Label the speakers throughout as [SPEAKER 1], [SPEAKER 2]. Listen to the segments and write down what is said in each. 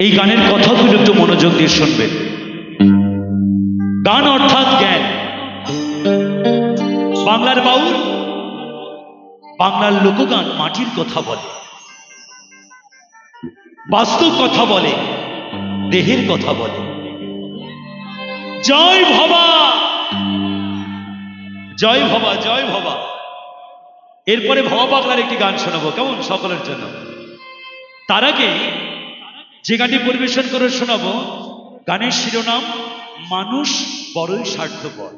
[SPEAKER 1] এই গানের কথাগুলো একটু মনোযোগ দিয়ে শুনবেন। গান অর্থাৎ জ্ঞান। বাংলার বাউল, বাংলার লোকগান মাটির কথা বলে, বাস্তব কথা বলে, দেহের কথা বলে। জয় ভবা, জয় ভবা, জয় ভবা। এরপরে ভবা পাগলার একটি গান শোনাবো, কেমন সকলের জন্য। তার আগে যে গানটি পরিবেশন করে শোনাবো, গানের শিরোনাম মানুষ বড়ই স্বার্থপর।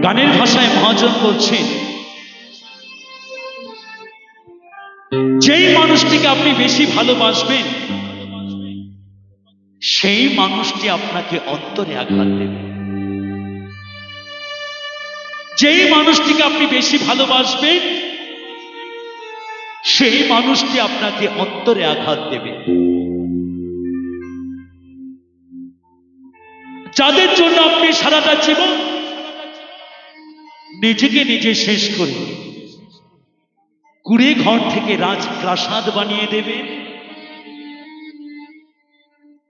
[SPEAKER 1] গানের ভাষায় মহাজন বলছেন, যেই মানুষটিকে আপনি বেশি ভালোবাসবেন সেই মানুষটি আপনাকে অন্তরে আঘাত দেবে। যেই মানুষটিকে আপনি বেশি ভালোবাসবেন সেই মানুষটি আপনাকে অন্তরে আঘাত দেবে। যাদের জন্য আপনি সারাটা জীবন নিজেকে নিজে শেষ করে কুড়ে ঘর থেকে রাজপ্রাসাদ বানিয়ে দেবে,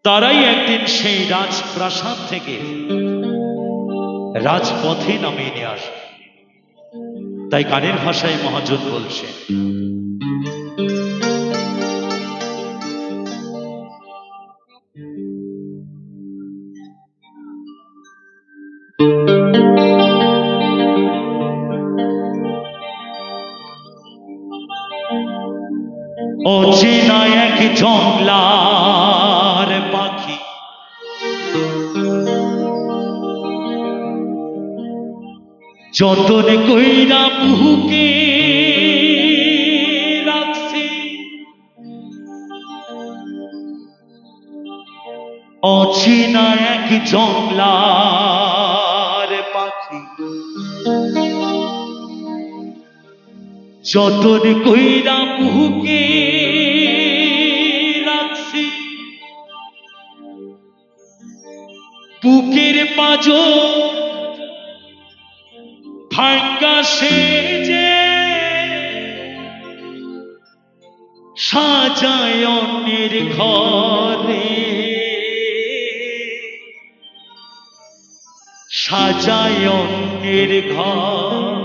[SPEAKER 1] তারাই একদিন সেই রাজপ্রাসাদ থেকে রাজপথে নামিয়ে নিয়ে আসবে। তাই গানের ভাষায় মহাজন বলছে, অচেনা এক জংলার পাখি যতন কইরা বুকে রাখছে, অচেনা এক জংলার পাখি যতন কইরা বুকে রাখছে, বুকের পাঁজর ভাঙ্গা সেজে সাজায় অন্যের ঘরে, সাজায় অন্যের ঘর।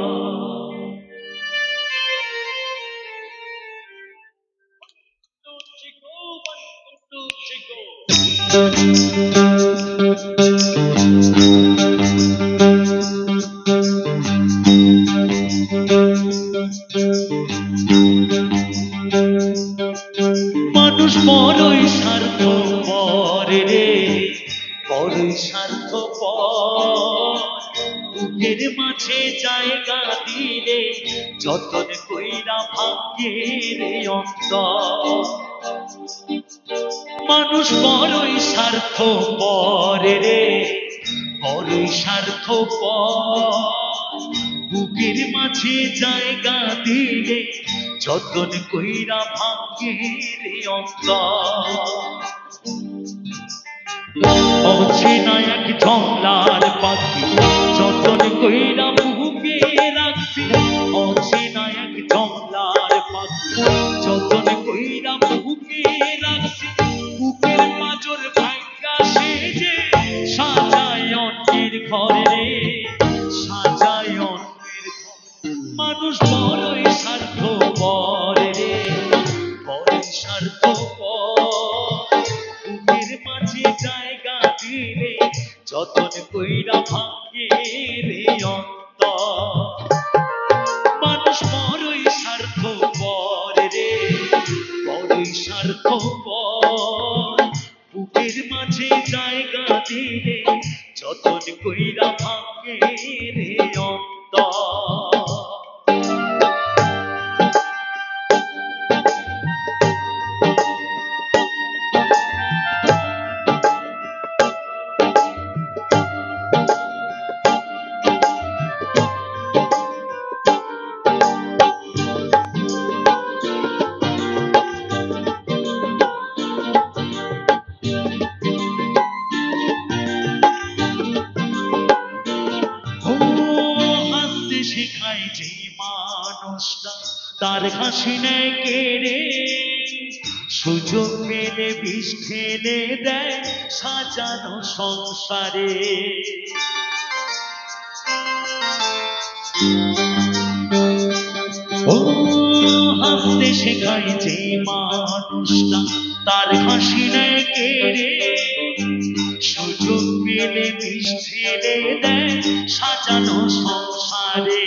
[SPEAKER 1] মানুষ বড়ই স্বার্থপর রে, বড়ই স্বার্থপর। বুকের মাঝে জায়গা দিলে যতন কইরা ভাগ্যে রে অন্তর। মানুষ বড়ই স্বার্থপর রে, বড়ই স্বার্থপর। বুকের মাঝে জায়গা দিলে যতন কইরা ভাগ্যে রে অন্তর। অচেনা এক জংলার পাখি যতন কইরা বুকে রাখছি, অচেনা এক জংলার পাখি যতন কইরা বুকে রাখছি, বুকের পাঁজর ভাঙ্গা সেজে সাজায় অন্যের ঘরে, সাজায় অন্যের ঘরে। মানুষ বড়ই স্বার্থপর রে, বড়ই স্বার্থপর। বুকের মাঝে জায়গা দিলে যতন কইরা ভাগ্যে রে অন্তর। মানুষ বড়ই স্বার্থপর রে, বড়ই স্বার্থপর। বুকের মাঝে জায়গা দিলে যতন কইরা ভাগ্যে রে অন্তর। তার হাসি নেয় কেড়ে, সুযোগ পেলে বিষ ঢেলে দেয় সাজানো সংসারে। ও হাসতে শেখায় যে মানুষটা, তার হাসি নেয় কেড়ে, সুযোগ পেলে বিষ ঢেলে দেয় সাজানো সংসারে।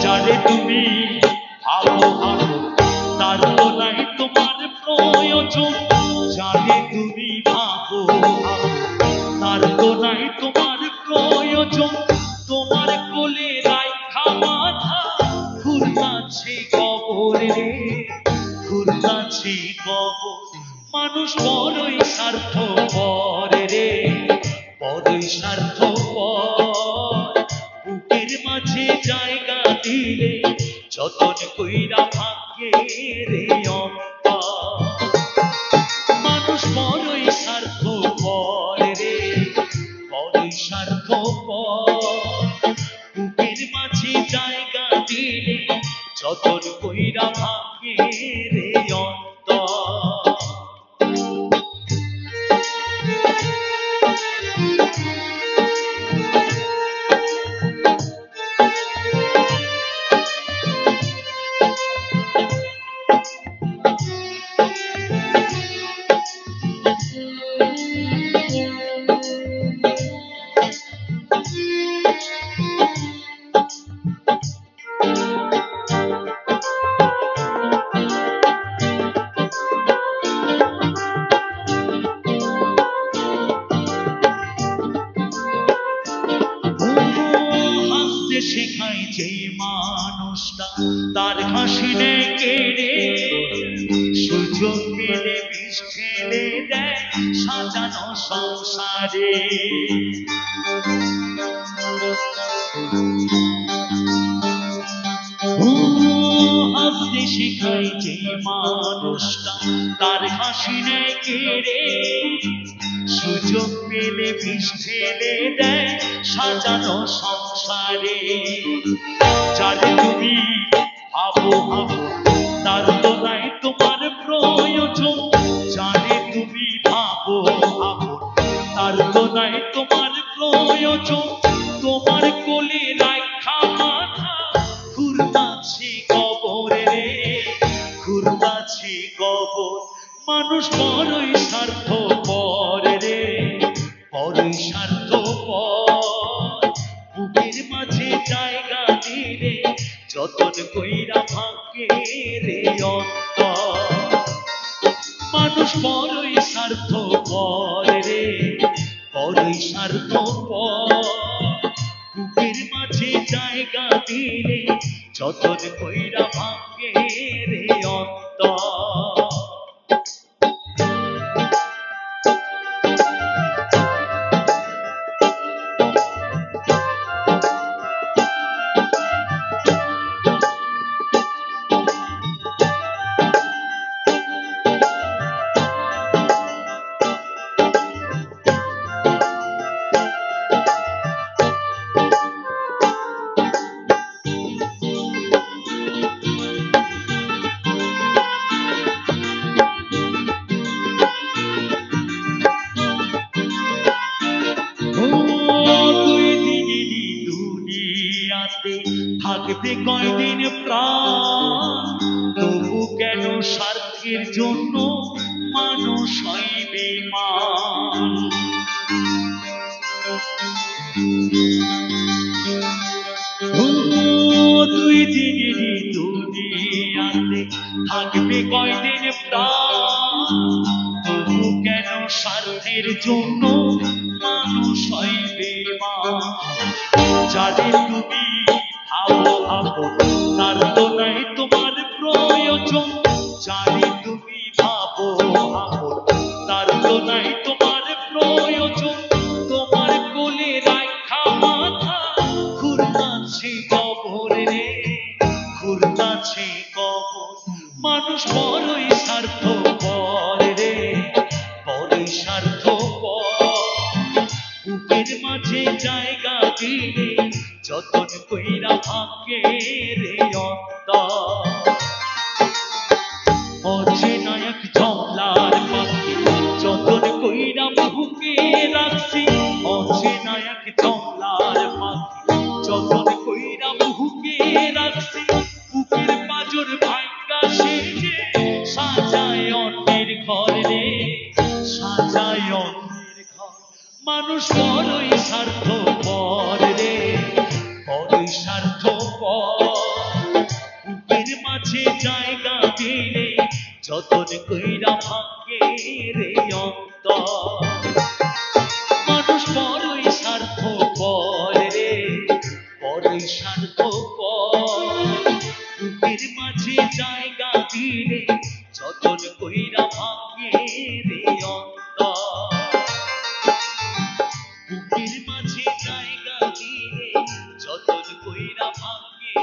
[SPEAKER 1] যারে তুমি ভাবো ভাবো, তার তো নাই তোমার প্রয়োজন। যারে তুমি ভাবো ভাবো, তার তো নাই তোমার প্রয়োজন। তোমার কোলে রাইখা মাথা ঘুরতাছে কবরে রে, ঘুরতাছে কবর। মানুষ বড়ই স্বার্থপর রে, বড়ই স্বার্থপর। বুকের মাঝে জায়গা দিলে যতন কইরা ভাগ্যে রে অন্তর। মানুষ বড়ই স্বার্থপর রে, বড়ই স্বার্থপর। বুকের মাঝে জায়গা দিলে যতন কইরা ভাগ্যে রে অন্তর। শেখায় যে মানুষটা, তার হাসি নেয় কেড়ে, সুযোগ পেলে বিষ ঢেলে দেয় সাজানো সংসারে। হাসতে শেখায় যে মানুষটা, তার হাসি নেয় কেড়ে, সুযোগ পেলে বিষ ঢেলে দেয় সাজানো সংসারে। যারে তুমি ভাবো ভাবো, তার তো নাই তোমার প্রয়োজন। যারে তুমি ভাবো ভাবো, তার তো নাই তোমার প্রয়োজন। তোমার কোলে রাইখা মাথা ঘুরতাছে কবরে রে, ঘুরতাছে কবর। মানুষ বড়ই স্বার্থপর রে, বড়ই স্বার্থপর। বুকের মাঝে জায়গা দিলে যতন কইরা ভাগ্যে রে অন্তর। মানুষ বড়ই স্বার্থপর রে, বড়ই স্বার্থপর। বুকের মাঝে জায়গা দিলে যতন কইরা ভাগ্যে রে অন্তর। থাকবে কয়দিন প্রাণ, তবু কেন স্বার্থের জন্য মানুষ হয় বেঈমান। দুই দিনেরই দুনিয়াতে থাকবে কয়দিন প্রাণ, তবু কেন স্বার্থের জন্য মানুষ হয় বেঈমান। যাদের তুমি ভাবো ভাবো, তার তো নাই তোমার প্রয়োজন। যারে তুমি ভাবো ভাবো, তার তো নাই তোমার প্রয়োজন। তোমার কোলে রাইখা মাথা ঘুরতাছে কবরে রে, ঘুরতাছে কবর। মানুষ বড়ই স্বার্থপর রে, বড়ই স্বার্থপর। বুকের মাঝে জায়গা দিলে যতন কইরা ভাঙ্গে রে অন্তর। অচেনা এক জমলার পাখি যতন কইরা বুকে রাখছি, অচেনা এক জমলার পাখি যতন কইরা বুকে রাখছি। বুকের পাজর ভাঙ্গা সে যে সাজায় অন্যের ঘর রে, সাজায় অন্যের ঘর। মানুষ বড়ই স্বার্থপর রে, বড়ই স্বার্থপর। বুকের মাঝে জায়গা দিলে যতন কইরা ভাঙ্গে রে অন্তর। মানুষ বড়ই স্বার্থপর রে, বড়ই স্বার্থপর। বুকের মাঝে জায়গা দিলে যতন কইরা ভাঙ্গে রে অন্তর। বুকের মাঝে জায়গা দিলে যতন কইরা ভাঙ্গে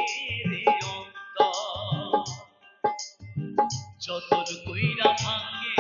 [SPEAKER 1] রে অন্তর, যতন কইরা ভাঙ্গে